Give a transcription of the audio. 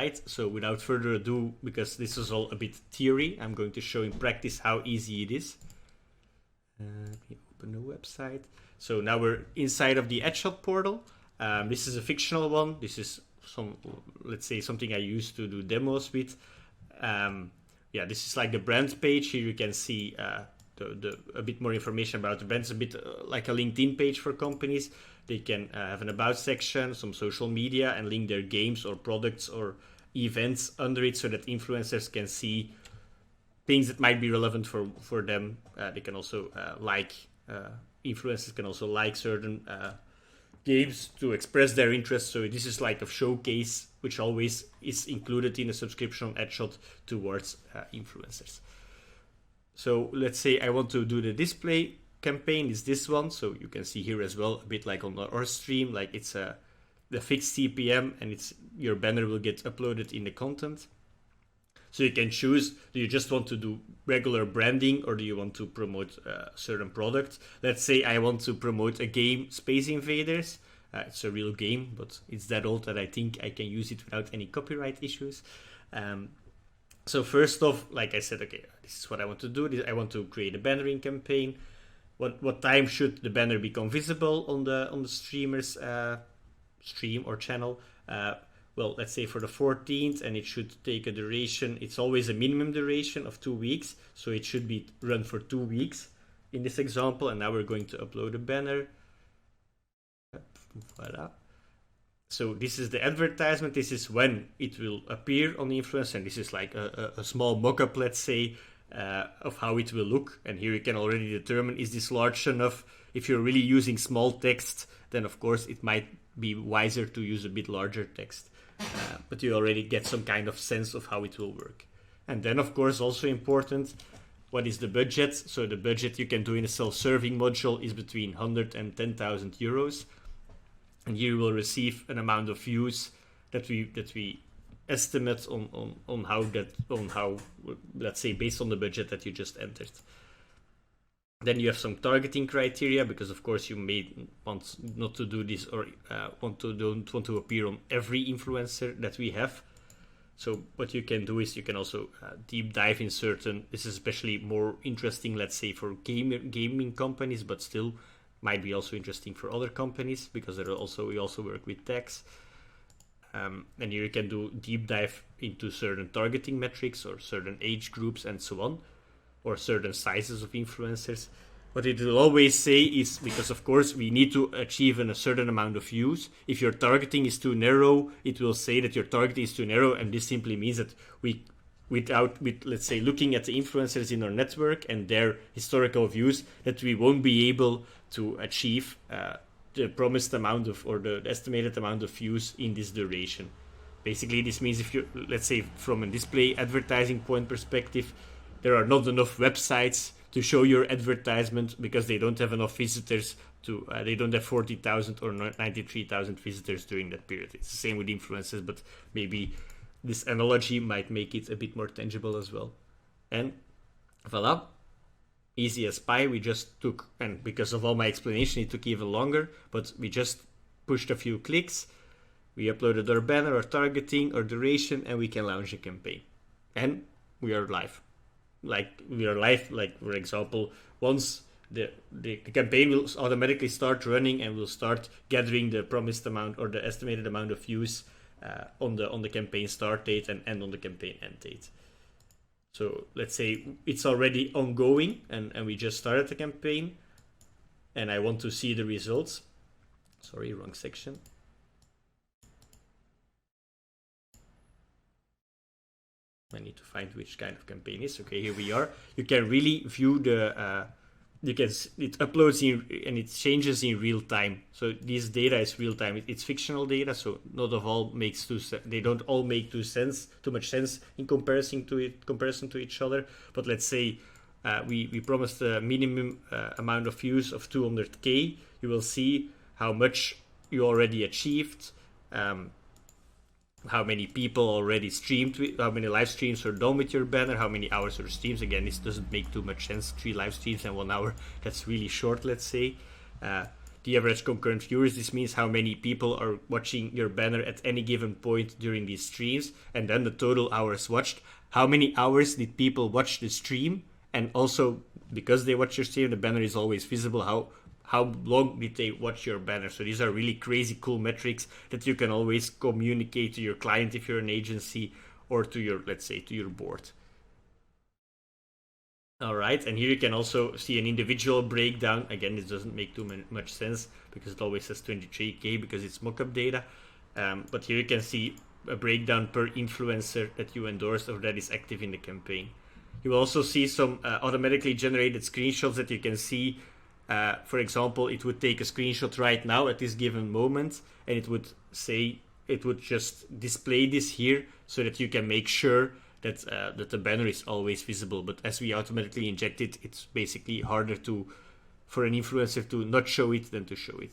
site. So without further ado, because this is all a bit theory, I'm going to show in practice how easy it is. Let me open the website. So now we're inside of the Adshot portal. This is a fictional one. This is let's say something I used to do demos with. Yeah, this is like the brand page. Here you can see a bit more information about the brands, a bit like a LinkedIn page for companies. They can have an about section, some social media, and link their games or products or events under it so that influencers can see things that might be relevant for them. They can also influencers can also like certain games to express their interest. So this is like a showcase which always is included in a subscription on Adshot towards influencers. So let's say I want to do the display campaign, is this one. So you can see here as well, a bit like on our stream, like it's the fixed CPM, and your banner will get uploaded in the content. So you can choose, do you just want to do regular branding or do you want to promote a certain product? Let's say I want to promote a game, Space Invaders. It's a real game, but it's that old that I think I can use it without any copyright issues. So first off, like I said, okay, this is what I want to do. I want to create a bannering campaign. What time should the banner become visible on the streamer's stream or channel? Well, let's say for the 14th, and it should take a duration. It's always a minimum duration of 2 weeks, so it should be run for 2 weeks in this example. And now we're going to upload a banner. Voila. So this is the advertisement. This is when it will appear on the influencer, and this is like a small mock-up, let's say, of how it will look. And here you can already determine, is this large enough? If you're really using small text, then of course it might be wiser to use a bit larger text. But you already get some kind of sense of how it will work. And then of course also important, what is the budget? So the budget you can do in a self-serving module is between 100 and 10,000 euros. And here you will receive an amount of views that we estimate on how, let's say, based on the budget that you just entered. Then you have some targeting criteria, because of course you may want not to do this or don't want to appear on every influencer that we have. So what you can do is you can also deep dive in certain. This is especially more interesting, let's say, for gaming companies, but still might be also interesting for other companies, because we also work with tags. And here you can do deep dive into certain targeting metrics or certain age groups and so on, or certain sizes of influencers. What it will always say is, because of course we need to achieve a certain amount of views. If your targeting is too narrow, it will say that your targeting is too narrow, and this simply means that let's say looking at the influencers in our network and their historical views, that we won't be able to achieve the promised amount of, or the estimated amount of views in this duration. Basically, this means if you, let's say from a display advertising point perspective, there are not enough websites to show your advertisement because they don't have enough visitors to, they don't have 40,000 or 93,000 visitors during that period. It's the same with influencers, but maybe this analogy might make it a bit more tangible as well. And voila, easy as pie. We just took, and because of all my explanation, it took even longer, but we just pushed a few clicks. We uploaded our banner, our targeting, our duration, and we can launch a campaign. And we are live. Like, for example, once the campaign will automatically start running and will start gathering the promised amount or the estimated amount of views on the campaign start date and on the campaign end date. So let's say it's already ongoing and we just started the campaign and I want to see the results. Sorry, wrong section. I need to find which kind of campaign is. Okay, here we are. You can really view it uploads and it changes in real time. So this data is real time. It's fictional data, so not of all makes they don't all make too much sense in comparison to each other. But let's say we promised a minimum amount of views of 200k. You will see how much you already achieved. How many people already streamed, how many live streams are done with your banner, how many hours or streams. Again, this doesn't make too much sense. 3 live streams and 1 hour, that's really short, let's say. the average concurrent viewers. This means how many people are watching your banner at any given point during these streams, and then the total hours watched. How many hours did people watch the stream? And also, because they watch your stream, the banner is always visible. How long did they watch your banner? So these are really crazy cool metrics that you can always communicate to your client if you're an agency, or to your, let's say, to your board. All right, and here you can also see an individual breakdown. Again, this doesn't make too much sense because it always says 23K because it's mockup data. But here you can see a breakdown per influencer that you endorse or that is active in the campaign. You will also see some automatically generated screenshots that you can see. For example, it would take a screenshot right now at this given moment, and it would say, it would just display this here so that you can make sure that the banner is always visible. But as we automatically inject it, it's basically harder for an influencer to not show it than to show it.